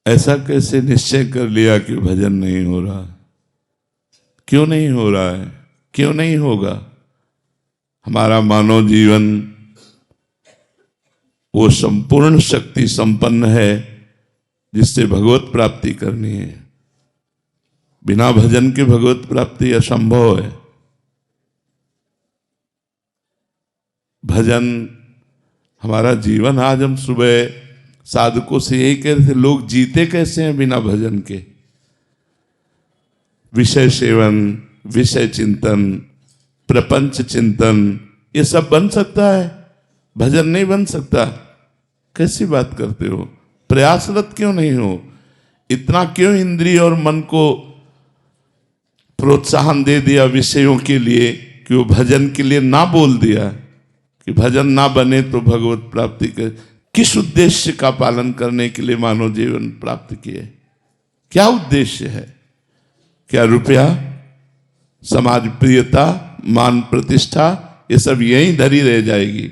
ऐसा कैसे निश्चय कर लिया कि भजन नहीं हो रहा? क्यों नहीं हो रहा है? क्यों नहीं होगा? हमारा मानव जीवन वो संपूर्ण शक्ति संपन्न है जिससे भगवत प्राप्ति करनी है। बिना भजन के भगवत प्राप्ति असंभव है। भजन हमारा जीवन। आज हम सुबह साधकों से यही कह रहे थे, लोग जीते कैसे हैं बिना भजन के? विषय सेवन, विषय चिंतन, प्रपंच चिंतन, ये सब बन सकता है, भजन नहीं बन सकता। कैसी बात करते हो? प्रयासरत क्यों नहीं हो? इतना क्यों इंद्रिय और मन को प्रोत्साहन दे दिया विषयों के लिए कि वो भजन के लिए ना बोल दिया कि भजन ना बने तो भगवत प्राप्ति कर? किस उद्देश्य का पालन करने के लिए मानव जीवन प्राप्त किए? क्या उद्देश्य है? क्या रुपया, समाज प्रियता, मान प्रतिष्ठा, ये सब यहीं धरी रह जाएगी।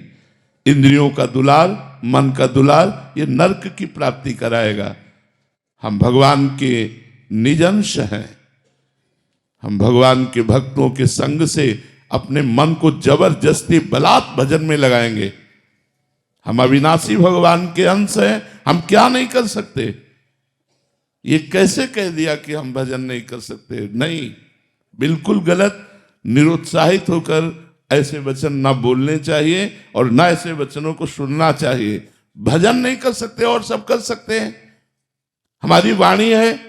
इंद्रियों का दुलार, मन का दुलार, ये नरक की प्राप्ति कराएगा। हम भगवान के निज अंश हैं। हम भगवान के भक्तों के संग से अपने मन को जबरदस्ती बलात् भजन में लगाएंगे। हम अविनाशी भगवान के अंश हैं, हम क्या नहीं कर सकते? ये कैसे कह दिया कि हम भजन नहीं कर सकते? नहीं, बिल्कुल गलत। निरुत्साहित होकर ऐसे वचन ना बोलने चाहिए और ना ऐसे वचनों को सुनना चाहिए। भजन नहीं कर सकते और सब कर सकते हैं। हमारी वाणी है,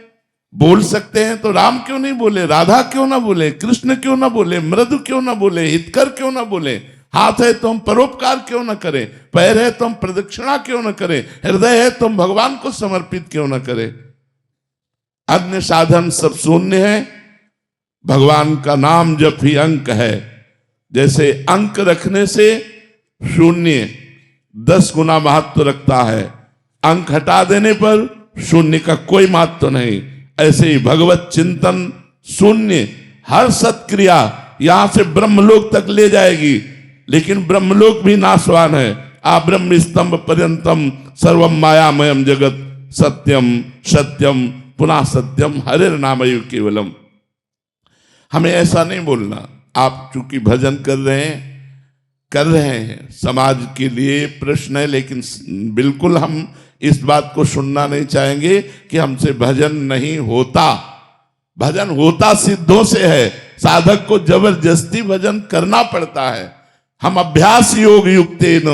बोल सकते हैं, तो राम क्यों नहीं बोले? राधा क्यों ना बोले? कृष्ण क्यों ना बोले? मृदु क्यों ना बोले? हितकर क्यों ना बोले? हाथ है तो हम परोपकार क्यों ना करें? पैर है तो हम प्रदक्षिणा क्यों ना करें? हृदय है तो हम भगवान को समर्पित क्यों ना करें? अन्य साधन सब शून्य है। भगवान का नाम जप ही अंक है। जैसे अंक रखने से शून्य 10 गुना महत्व रखता है, अंक हटा देने पर शून्य का कोई महत्व नहीं। ऐसे ही भगवत चिंतन शून्य, हर सत्क्रिया यहां से ब्रह्मलोक तक ले जाएगी, लेकिन ब्रह्मलोक भी नाशवान है। आ ब्रह्म स्तंभ पर्यंतम सर्वम मायामयम जगत सत्यम सत्यम पुनः सत्यम हरिर नामयु केवलम। हमें ऐसा नहीं बोलना। आप चूंकि भजन कर रहे हैं, समाज के लिए प्रश्न है, लेकिन बिल्कुल हम इस बात को सुनना नहीं चाहेंगे कि हमसे भजन नहीं होता। भजन होता सिद्धों से है। साधक को जबरदस्ती भजन करना पड़ता है। हम अभ्यास योग युक्तेन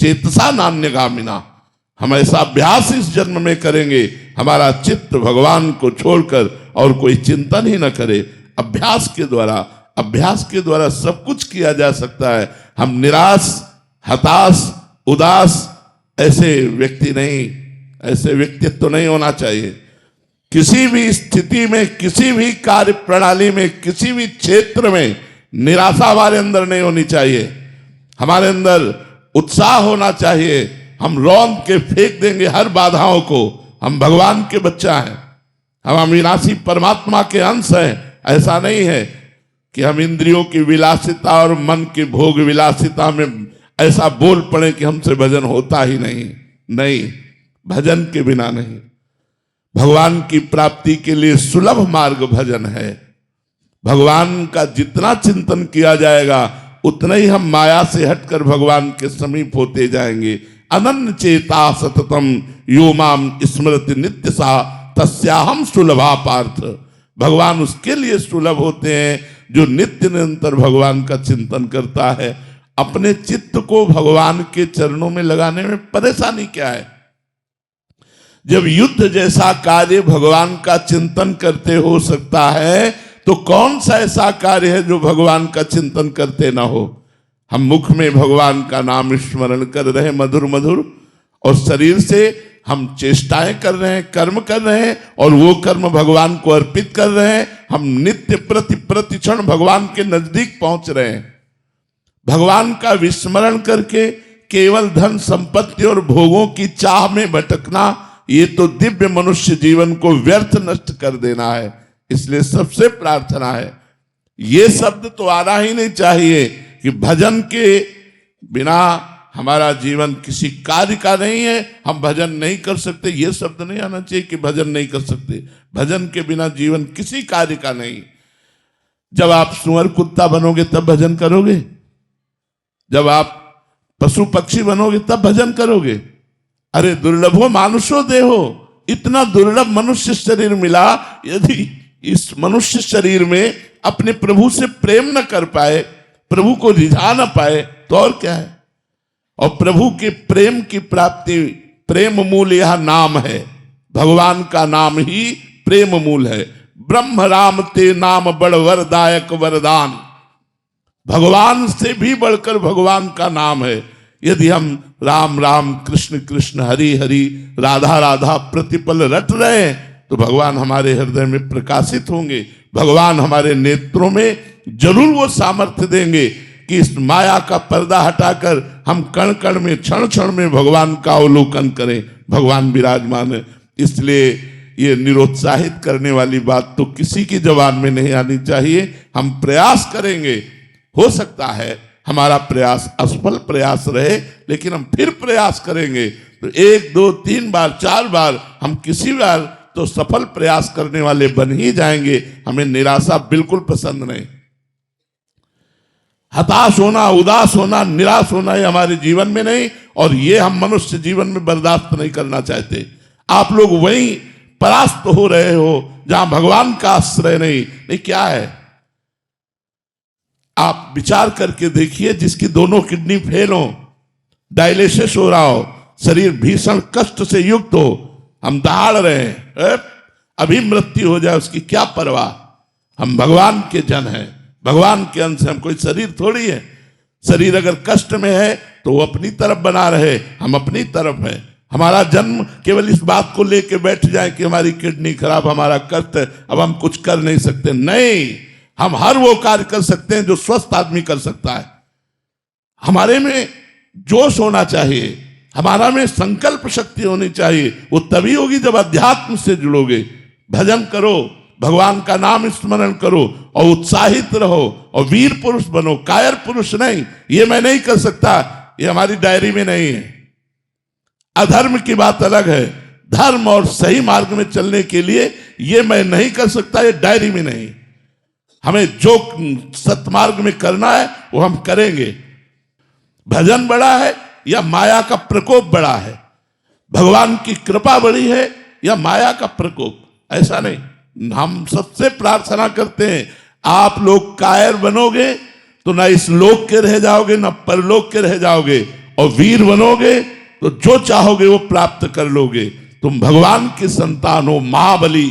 चेतसा नान्यगामिना, हम ऐसा अभ्यास इस जन्म में करेंगे, हमारा चित्त भगवान को छोड़कर और कोई चिंतन ही न करे। अभ्यास के द्वारा सब कुछ किया जा सकता है। हम निराश, हताश, उदास ऐसे व्यक्ति नहीं, ऐसे व्यक्तित्व नहीं होना चाहिए। किसी भी स्थिति में, किसी भी कार्य प्रणाली में, किसी भी क्षेत्र में निराशा हमारे अंदर नहीं होनी चाहिए। हमारे अंदर उत्साह होना चाहिए। हम रौंद के फेंक देंगे हर बाधाओं को। हम भगवान के बच्चा हैं, हम अविनाशी परमात्मा के अंश हैं। ऐसा नहीं है कि हम इंद्रियों की विलासिता और मन की भोग विलासिता में ऐसा बोल पड़े कि हमसे भजन होता ही नहीं। भजन के बिना नहीं। भगवान की प्राप्ति के लिए सुलभ मार्ग भजन है। भगवान का जितना चिंतन किया जाएगा उतना ही हम माया से हटकर भगवान के समीप होते जाएंगे। अनन्य चेता सततम यो माम स्मृति नित्य सा तस्याहम सुलभा पार्थ। भगवान उसके लिए सुलभ होते हैं जो नित्य निरंतर भगवान का चिंतन करता है। अपने चित्त को भगवान के चरणों में लगाने में परेशानी क्या है? जब युद्ध जैसा कार्य भगवान का चिंतन करते हो सकता है, तो कौन सा ऐसा कार्य है जो भगवान का चिंतन करते ना हो? हम मुख में भगवान का नाम स्मरण कर रहे हैं मधुर मधुर, और शरीर से हम चेष्टाएं कर रहे हैं, कर्म कर रहे हैं, और वो कर्म भगवान को अर्पित कर रहे हैं। हम नित्य प्रतिक्षण भगवान के नजदीक पहुंच रहे हैं। भगवान का विस्मरण करके केवल धन संपत्ति और भोगों की चाह में भटकना, ये तो दिव्य मनुष्य जीवन को व्यर्थ नष्ट कर देना है। इसलिए सबसे प्रार्थना है, ये शब्द तो आना ही नहीं चाहिए कि भजन के बिना हमारा जीवन किसी कार्य का नहीं है, हम भजन नहीं कर सकते, ये शब्द नहीं आना चाहिए कि भजन नहीं कर सकते। भजन के बिना जीवन किसी कार्य का नहीं। जब आप सुअर कुत्ता बनोगे तब भजन करोगे, जब आप पशु पक्षी बनोगे तब भजन करोगे। अरे दुर्लभो मानुषो देहो, इतना दुर्लभ मनुष्य शरीर मिला, यदि इस मनुष्य शरीर में अपने प्रभु से प्रेम न कर पाए, प्रभु को रिझा न पाए तो और क्या है। और प्रभु के प्रेम की प्राप्ति, प्रेम मूल यह नाम है, भगवान का नाम ही प्रेम मूल है। ब्रह्म राम ते नाम बड़ वरदायक वरदान, भगवान से भी बढ़कर भगवान का नाम है। यदि हम राम राम कृष्ण कृष्ण हरि हरि राधा राधा प्रतिपल रट रहे हैं तो भगवान हमारे हृदय में प्रकाशित होंगे, भगवान हमारे नेत्रों में जरूर वो सामर्थ्य देंगे कि इस माया का पर्दा हटाकर हम कण कण में क्षण क्षण में भगवान का अवलोकन करें। भगवान विराजमान है। इसलिए ये निरुत्साहित करने वाली बात तो किसी की जबान में नहीं आनी चाहिए। हम प्रयास करेंगे, हो सकता है हमारा प्रयास असफल प्रयास रहे, लेकिन हम फिर प्रयास करेंगे तो 1 2 3 बार 4 बार हम किसी बार तो सफल प्रयास करने वाले बन ही जाएंगे। हमें निराशा बिल्कुल पसंद नहीं। हताश होना, उदास होना, निराश होना ये हमारे जीवन में नहीं, और ये हम मनुष्य जीवन में बर्दाश्त नहीं करना चाहते। आप लोग वहीं परास्त हो रहे हो जहां भगवान का आश्रय नहीं। क्या है, आप विचार करके देखिए, जिसकी दोनों किडनी फेल हो, डायलिसिस हो रहा हो, शरीर भीषण कष्ट से युक्त हो, हम दहाड़ रहे हैं, अभी मृत्यु हो जाए उसकी क्या परवाह। हम भगवान के जन हैं, भगवान के अंश, हम कोई शरीर थोड़ी है। शरीर अगर कष्ट में है तो वो अपनी तरफ बना रहे, हम अपनी तरफ हैं। हमारा जन्म केवल इस बात को लेके बैठ जाए कि हमारी किडनी खराब, हमारा कष्ट है, अब हम कुछ कर नहीं सकते। नहीं, हम हर वो कार्य कर सकते हैं जो स्वस्थ आदमी कर सकता है। हमारे में जोश होना चाहिए, हमारा में संकल्प शक्ति होनी चाहिए। वो तभी होगी जब अध्यात्म से जुड़ोगे। भजन करो, भगवान का नाम स्मरण करो और उत्साहित रहो और वीर पुरुष बनो, कायर पुरुष नहीं। ये मैं नहीं कर सकता, ये हमारी डायरी में नहीं है। अधर्म की बात अलग है, धर्म और सही मार्ग में चलने के लिए ये मैं नहीं कर सकता, ये डायरी में नहीं। हमें जो सतमार्ग में करना है वो हम करेंगे। भजन बड़ा है या माया का प्रकोप बड़ा है, भगवान की कृपा बड़ी है या माया का प्रकोप, ऐसा नहीं। हम सबसे प्रार्थना करते हैं, आप लोग कायर बनोगे तो ना इस लोक के रह जाओगे ना परलोक के रह जाओगे, और वीर बनोगे तो जो चाहोगे वो प्राप्त कर लोगे। तुम भगवान की संतान हो, महाबली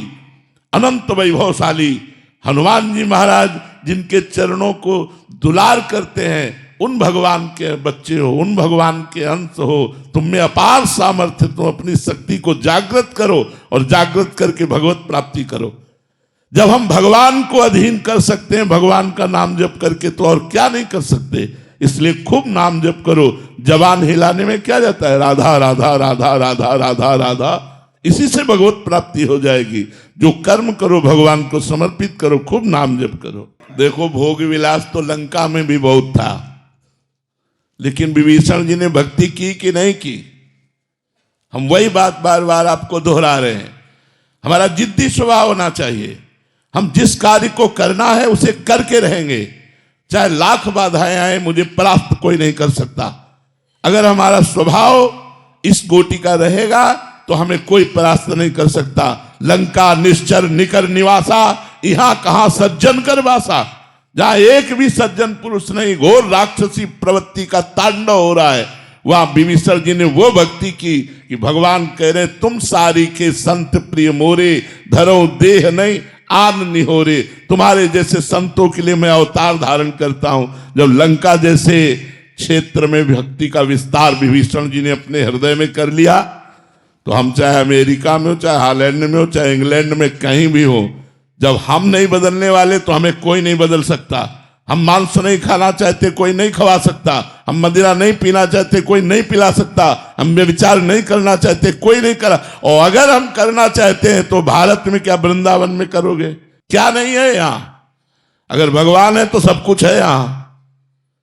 अनंत वैभवशाली हनुमान जी महाराज जिनके चरणों को दुलार करते हैं, उन भगवान के बच्चे हो, उन भगवान के अंश हो। तुम में अपार सामर्थ्य, तुम अपनी शक्ति को जागृत करो और जागृत करके भगवत प्राप्ति करो। जब हम भगवान को अधीन कर सकते हैं भगवान का नाम जप करके, तो और क्या नहीं कर सकते। इसलिए खूब नाम जप करो। जबान हिलाने में क्या जाता है, राधा राधा राधा राधा राधा राधा, इसी से भगवत प्राप्ति हो जाएगी। जो कर्म करो भगवान को समर्पित करो, खूब नाम जप करो। देखो भोग विलास तो लंका में भी बहुत था, लेकिन विभीषण जी ने भक्ति की कि नहीं की। हम वही बात बार बार आपको दोहरा रहे हैं। हमारा जिद्दी स्वभाव होना चाहिए। हम जिस कार्य को करना है उसे करके रहेंगे, चाहे लाख बाधाएं आए, मुझे परास्त कोई नहीं कर सकता। अगर हमारा स्वभाव इस कोटि का रहेगा तो हमें कोई परास्त नहीं कर सकता। लंका निश्चर निकर निवासा, यहां कहां सज्जन कर वासा। जहां एक भी सज्जन पुरुष नहीं, घोर राक्षसी प्रवृत्ति का तांडव हो रहा है, वहां विभीषण जी ने वो भक्ति की कि भगवान कह रहे, तुम सारी के संत प्रिय मोरे, धरो देह नहीं आन निहोरे। तुम्हारे जैसे संतों के लिए मैं अवतार धारण करता हूं। जब लंका जैसे क्षेत्र में भक्ति का विस्तार विभीषण जी ने अपने हृदय में कर लिया, तो हम चाहे अमेरिका में हो, चाहे हॉलैंड में हो, चाहे इंग्लैंड में, कहीं भी हो, जब हम नहीं बदलने वाले तो हमें कोई नहीं बदल सकता। हम मांस नहीं खाना चाहते, कोई नहीं खवा सकता। हम मदिरा नहीं पीना चाहते, कोई नहीं पिला सकता। हम व्यभिचार नहीं करना चाहते, कोई नहीं करा। और अगर हम करना चाहते हैं तो भारत में क्या वृंदावन में करोगे? क्या नहीं है यहाँ? अगर भगवान है तो सब कुछ है।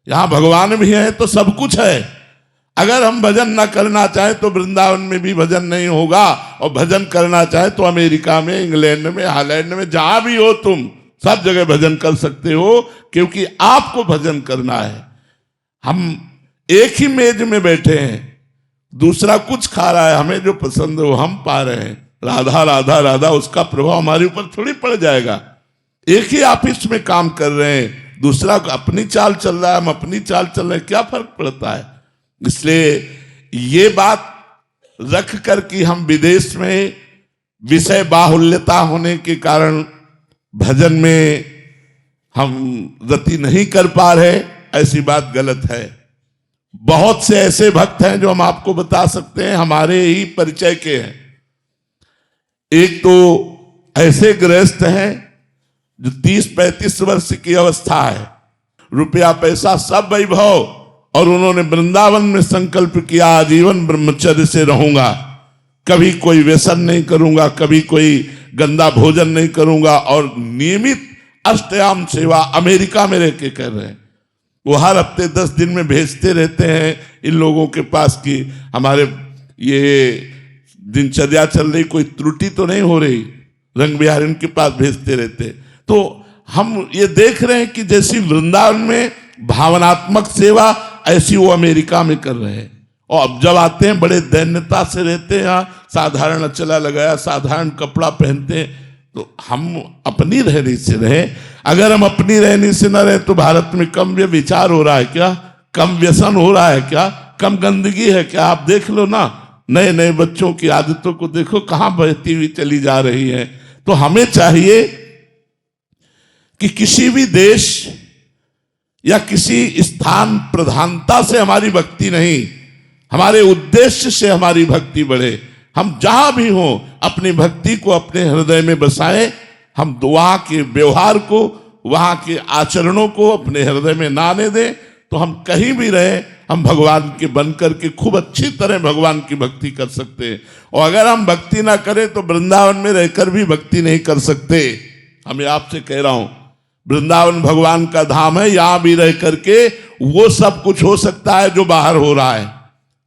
यहाँ भगवान भी है तो सब कुछ है। अगर हम भजन ना करना चाहें तो वृंदावन में भी भजन नहीं होगा, और भजन करना चाहे तो अमेरिका में, इंग्लैंड में, हॉलैंड में, जहां भी हो तुम सब जगह भजन कर सकते हो, क्योंकि आपको भजन करना है। हम एक ही मेज में बैठे हैं, दूसरा कुछ खा रहा है, हमें जो पसंद है वो हम पा रहे हैं, राधा राधा राधा, उसका प्रभाव हमारे ऊपर थोड़ी पड़ जाएगा। एक ही ऑफिस में काम कर रहे हैं, दूसरा अपनी चाल चल रहा है, हम अपनी चाल चल रहे हैं, क्या फर्क पड़ता है। इसलिए ये बात रख कर कि हम विदेश में विषय बाहुल्यता होने के कारण भजन में हम गति नहीं कर पा रहे, ऐसी बात गलत है। बहुत से ऐसे भक्त हैं जो हम आपको बता सकते हैं, हमारे ही परिचय के हैं। एक तो ऐसे गृहस्थ हैं जो 30-35 वर्ष की अवस्था है, रुपया पैसा सब वैभव, और उन्होंने वृंदावन में संकल्प किया आजीवन ब्रह्मचर्य से रहूंगा, कभी कोई व्यसन नहीं करूंगा, कभी कोई गंदा भोजन नहीं करूंगा, और नियमित अष्टयाम सेवा अमेरिका में रह के कर रहे हैं। वो हर हफ्ते 10 दिन में भेजते रहते हैं इन लोगों के पास कि हमारे ये दिनचर्या चल रही, कोई त्रुटि तो नहीं हो रही, रंग बिहार इनके पास भेजते रहते। तो हम ये देख रहे हैं कि जैसी वृंदावन में भावनात्मक सेवा, ऐसी वो अमेरिका में कर रहे हैं। और अब जब आते हैं बड़े दैन्यता से रहते हैं, यहाँ साधारण अचला लगाया, साधारण कपड़ा पहनते हैं। तो हम अपनी रहनी से रहे। अगर हम अपनी रहनी से न रहे तो भारत में कम विचार हो रहा है क्या, कम व्यसन हो रहा है क्या, कम गंदगी है क्या? आप देख लो ना, नए नए बच्चों की आदतों को देखो कहां बहती हुई चली जा रही है। तो हमें चाहिए कि किसी भी देश या किसी स्थान प्रधानता से हमारी भक्ति नहीं, हमारे उद्देश्य से हमारी भक्ति बढ़े। हम जहां भी हों अपनी भक्ति को अपने हृदय में बसाएं। हम वहां के व्यवहार को, वहां के आचरणों को अपने हृदय में ना आने दें, तो हम कहीं भी रहे हम भगवान के बनकर के खूब अच्छी तरह भगवान की भक्ति कर सकते हैं। और अगर हम भक्ति ना करें तो वृंदावन में रहकर भी भक्ति नहीं कर सकते। हमें आपसे कह रहा हूं, वृंदावन भगवान का धाम है, यहां भी रह करके वो सब कुछ हो सकता है जो बाहर हो रहा है।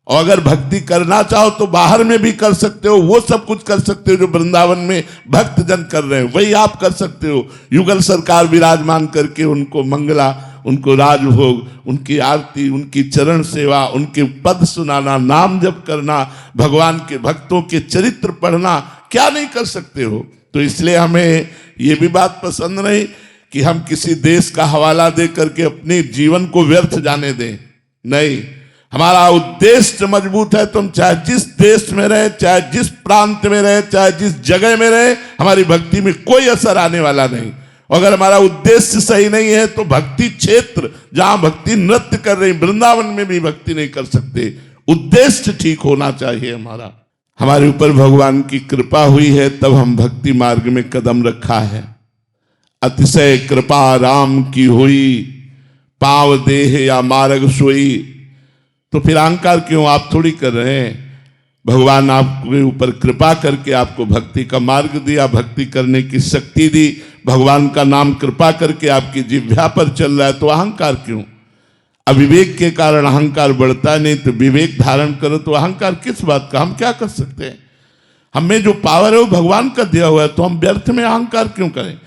और अगर भक्ति करना चाहो तो बाहर में भी कर सकते हो, वो सब कुछ कर सकते हो जो वृंदावन में भक्त जन कर रहे हैं, वही आप कर सकते हो। युगल सरकार विराजमान करके उनको मंगला, उनको राजभोग, उनकी आरती, उनकी चरण सेवा, उनके पद सुनाना, नाम जप करना, भगवान के भक्तों के चरित्र पढ़ना, क्या नहीं कर सकते हो। तो इसलिए हमें ये भी बात पसंद नहीं कि हम किसी देश का हवाला दे करके अपने जीवन को व्यर्थ जाने दें। नहीं, हमारा उद्देश्य मजबूत है तो हम चाहे जिस देश में रहे, चाहे जिस प्रांत में रहे, चाहे जिस जगह में रहे, हमारी भक्ति में कोई असर आने वाला नहीं। अगर हमारा उद्देश्य सही नहीं है तो भक्ति क्षेत्र जहां भक्ति नृत्य कर रही, वृंदावन में भी भक्ति नहीं कर सकते। उद्देश्य ठीक होना चाहिए हमारा। हमारे ऊपर भगवान की कृपा हुई है तब हम भक्ति मार्ग में कदम रखा है। अतिशय कृपा राम की हुई, पाव देह या मार्ग सोई। तो फिर अहंकार क्यों? आप थोड़ी कर रहे हैं। भगवान आपके ऊपर कृपा करके आपको भक्ति का मार्ग दिया, भक्ति करने की शक्ति दी, भगवान का नाम कृपा करके आपकी जिह्वा पर चल रहा है, तो अहंकार क्यों? अविवेक के कारण अहंकार बढ़ता नहीं, तो विवेक धारण करो तो अहंकार किस बात का? हम क्या कर सकते हैं? हमें जो पावर है वो भगवान का दिया हुआ है, तो हम व्यर्थ में अहंकार क्यों करें?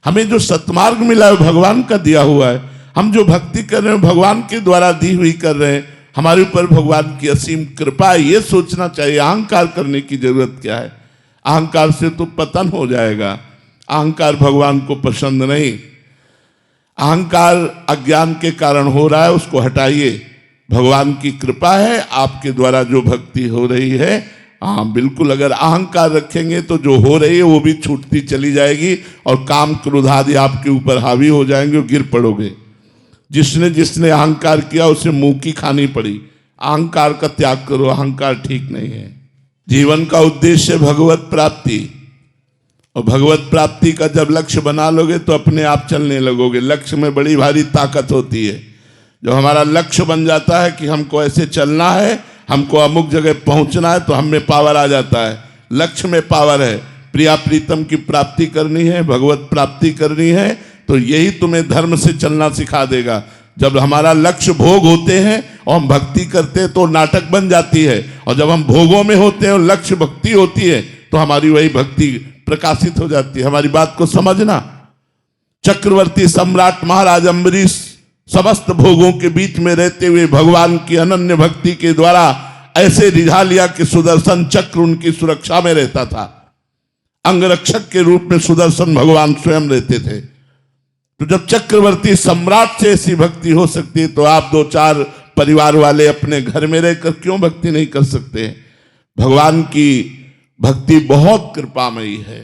हमें जो सत्मार्ग मिला है भगवान का दिया हुआ है, हम जो भक्ति कर रहे हैं भगवान के द्वारा दी हुई कर रहे हैं, हमारे ऊपर भगवान की असीम कृपा है, ये सोचना चाहिए। अहंकार करने की जरूरत क्या है? अहंकार से तो पतन हो जाएगा। अहंकार भगवान को पसंद नहीं। अहंकार अज्ञान के कारण हो रहा है, उसको हटाइए। भगवान की कृपा है, आपके द्वारा जो भक्ति हो रही है, हाँ बिल्कुल। अगर अहंकार रखेंगे तो जो हो रही है वो भी छूटती चली जाएगी और काम क्रोध आदि आपके ऊपर हावी हो जाएंगे और गिर पड़ोगे। जिसने जिसने अहंकार किया उसे मुंह की खानी पड़ी। अहंकार का त्याग करो, अहंकार ठीक नहीं है। जीवन का उद्देश्य भगवत प्राप्ति, और भगवत प्राप्ति का जब लक्ष्य बना लोगे तो अपने आप चलने लगोगे। लक्ष्य में बड़ी भारी ताकत होती है। जब हमारा लक्ष्य बन जाता है कि हमको ऐसे चलना है, हमको अमुक जगह पहुंचना है, तो हम में पावर आ जाता है। लक्ष्य में पावर है। प्रिया प्रीतम की प्राप्ति करनी है, भगवत प्राप्ति करनी है, तो यही तुम्हें धर्म से चलना सिखा देगा। जब हमारा लक्ष्य भोग होते हैं और हम भक्ति करते हैं तो नाटक बन जाती है, और जब हम भोगों में होते हैं और लक्ष्य भक्ति होती है तो हमारी वही भक्ति प्रकाशित हो जाती है। हमारी बात को समझना। चक्रवर्ती सम्राट महाराज अम्बरीश समस्त भोगों के बीच में रहते हुए भगवान की अनन्य भक्ति के द्वारा ऐसे रिझा लिया कि सुदर्शन चक्र उनकी सुरक्षा में रहता था। अंगरक्षक के रूप में सुदर्शन भगवान स्वयं रहते थे। तो जब चक्रवर्ती सम्राट से ऐसी भक्ति हो सकती है तो आप दो चार परिवार वाले अपने घर में रहकर क्यों भक्ति नहीं कर सकते? भगवान की भक्ति बहुत कृपामयी है।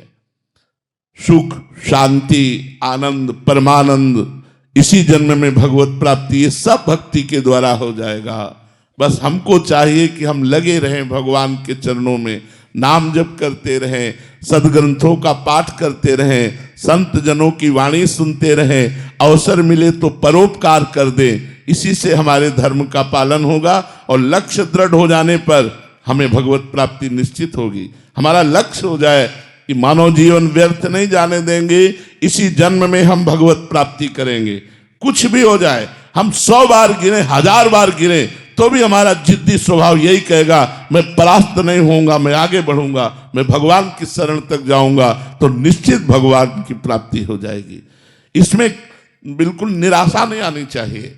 सुख, शांति, आनंद, परमानंद इसी जन्म में भगवत प्राप्ति, ये सब भक्ति के द्वारा हो जाएगा। बस हमको चाहिए कि हम लगे रहें भगवान के चरणों में, नाम जप करते रहें, सदग्रंथों का पाठ करते रहें, संत जनों की वाणी सुनते रहें, अवसर मिले तो परोपकार कर दें। इसी से हमारे धर्म का पालन होगा और लक्ष्य दृढ़ हो जाने पर हमें भगवत प्राप्ति निश्चित होगी। हमारा लक्ष्य हो जाए कि मानव जीवन व्यर्थ नहीं जाने देंगे, इसी जन्म में हम भगवत प्राप्ति करेंगे। कुछ भी हो जाए, हम 100 बार गिरे, 1000 बार गिरे, तो भी हमारा जिद्दी स्वभाव यही कहेगा मैं परास्त नहीं होऊंगा, मैं आगे बढ़ूंगा, मैं भगवान की शरण तक जाऊंगा, तो निश्चित भगवान की प्राप्ति हो जाएगी। इसमें बिल्कुल निराशा नहीं आनी चाहिए।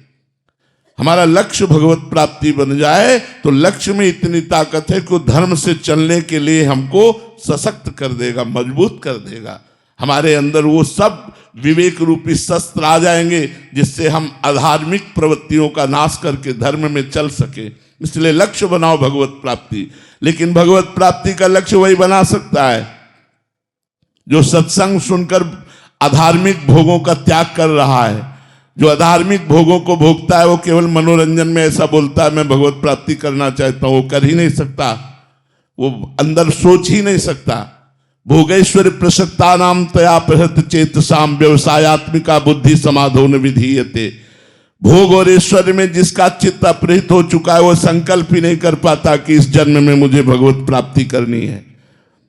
हमारा लक्ष्य भगवत प्राप्ति बन जाए तो लक्ष्य में इतनी ताकत है कि धर्म से चलने के लिए हमको सशक्त कर देगा, मजबूत कर देगा। हमारे अंदर वो सब विवेक रूपी शस्त्र आ जाएंगे जिससे हम अधार्मिक प्रवृत्तियों का नाश करके धर्म में चल सके। इसलिए लक्ष्य बनाओ भगवत प्राप्ति। लेकिन भगवत प्राप्ति का लक्ष्य वही बना सकता है जो सत्संग सुनकर अधार्मिक भोगों का त्याग कर रहा है। जो अधार्मिक भोगों को भोगता है वो केवल मनोरंजन में ऐसा बोलता है मैं भगवत प्राप्ति करना चाहता हूं, वो कर ही नहीं सकता, वो अंदर सोच ही नहीं सकता। भोगेश्वर प्रसक्ता नाम तया प्रहत चेतसाम व्यवसायत्मिका बुद्धि समाधो न विधीयते। भोग और ऐश्वर्य में जिसका चित्त अपहृत हो चुका है वो संकल्प ही नहीं कर पाता कि इस जन्म में मुझे भगवत प्राप्ति करनी है।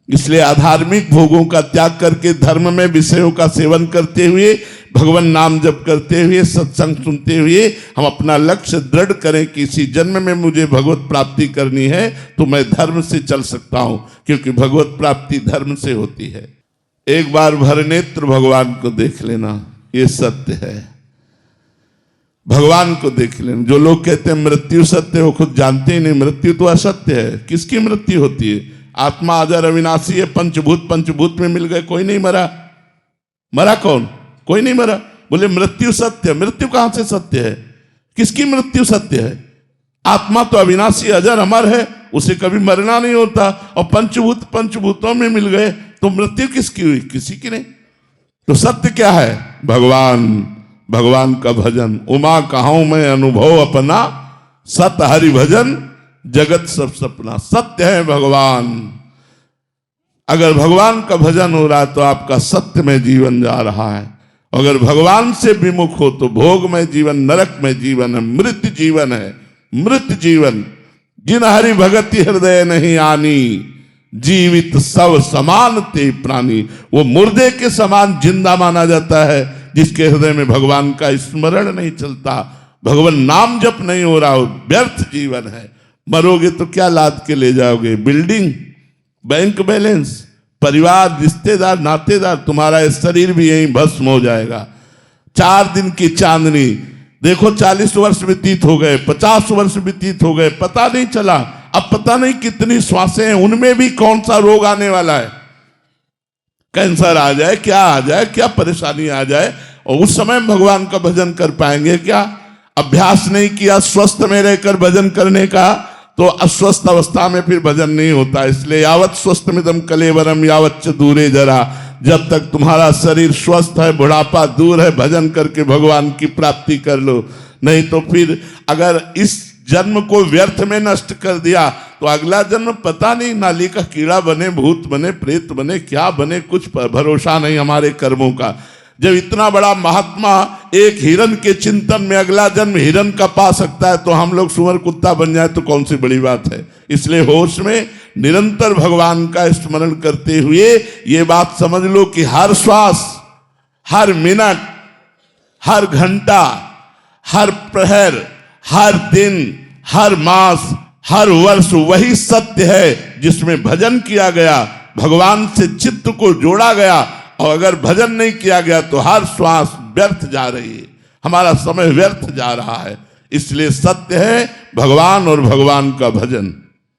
इसलिए अधार्मिक भोगों का त्याग करके धर्म में विषयों का सेवन करते हुए, भगवान नाम जप करते हुए, सत्संग सुनते हुए हम अपना लक्ष्य दृढ़ करें कि इसी जन्म में मुझे भगवत प्राप्ति करनी है तो मैं धर्म से चल सकता हूं, क्योंकि भगवत प्राप्ति धर्म से होती है। एक बार भरनेत्र भगवान को देख लेना, ये सत्य है। भगवान को देख लेना। जो लोग कहते हैं मृत्यु सत्य, वो खुद जानते ही नहीं मृत्यु तो असत्य है। किसकी मृत्यु होती है? आत्मा अजर अविनाशी है। पंचभूत में मिल गए, कोई नहीं मरा। मरा कौन? कोई नहीं मरा। बोले मृत्यु सत्य, मृत्यु कहां से सत्य है? किसकी मृत्यु सत्य है? आत्मा तो अविनाशी अजर अमर है, उसे कभी मरना नहीं होता। और पंचभूतों में मिल गए तो मृत्यु किसकी हुई? किसी की नहीं। तो सत्य क्या है? भगवान का भजन। उमा कहाऊं मैं अनुभव अपना, सत हरि भजन जगत सब सपना। सत्य है भगवान। अगर भगवान का भजन हो रहा है तो आपका सत्य में जीवन जा रहा है। अगर भगवान से विमुख हो तो भोग में जीवन, नरक में जीवन है, मृत जीवन है। मृत जीवन जिन हरि भगति हृदय नहीं आनी, जीवित सब समान ते प्राणी। वो मुर्दे के समान जिंदा माना जाता है जिसके हृदय में भगवान का स्मरण नहीं चलता, भगवान नाम जप नहीं हो रहा हो। व्यर्थ जीवन है। मरोगे तो क्या लाद के ले जाओगे? बिल्डिंग, बैंक बैलेंस, परिवार, रिश्तेदार, नातेदार, तुम्हारा शरीर भी यहीं भस्म हो जाएगा। 4 दिन की चांदनी देखो, 40 वर्ष व्यतीत हो गए, 50 वर्ष व्यतीत हो गए, पता नहीं चला। अब पता नहीं कितनी श्वासें हैं, उनमें भी कौन सा रोग आने वाला है। कैंसर आ जाए, क्या आ जाए, क्या परेशानी आ जाए, और उस समय भगवान का भजन कर पाएंगे क्या? अभ्यास नहीं किया स्वस्थ में रहकर भजन करने का तो अस्वस्थ अवस्था में फिर भजन नहीं होता। इसलिए यावत स्वस्थ मिदम कलेवरम यावत च दूरे जरा। जब तक तुम्हारा शरीर स्वस्थ है, बुढ़ापा दूर है, भजन करके भगवान की प्राप्ति कर लो। नहीं तो फिर अगर इस जन्म को व्यर्थ में नष्ट कर दिया तो अगला जन्म पता नहीं, नाली का कीड़ा बने, भूत बने, प्रेत बने, क्या बने, कुछ भरोसा नहीं हमारे कर्मों का। जब इतना बड़ा महात्मा एक हिरन के चिंतन में अगला जन्म हिरन का पा सकता है तो हम लोग सुअर कुत्ता बन जाए तो कौन सी बड़ी बात है। इसलिए होश में निरंतर भगवान का स्मरण करते हुए ये बात समझ लो कि हर श्वास, हर मिनट, हर घंटा, हर प्रहर, हर दिन, हर मास हर वर्ष वही सत्य है जिसमें भजन किया गया, भगवान से चित्त को जोड़ा गया। और अगर भजन नहीं किया गया तो हर श्वास व्यर्थ जा रही है, हमारा समय व्यर्थ जा रहा है। इसलिए सत्य है भगवान और भगवान का भजन।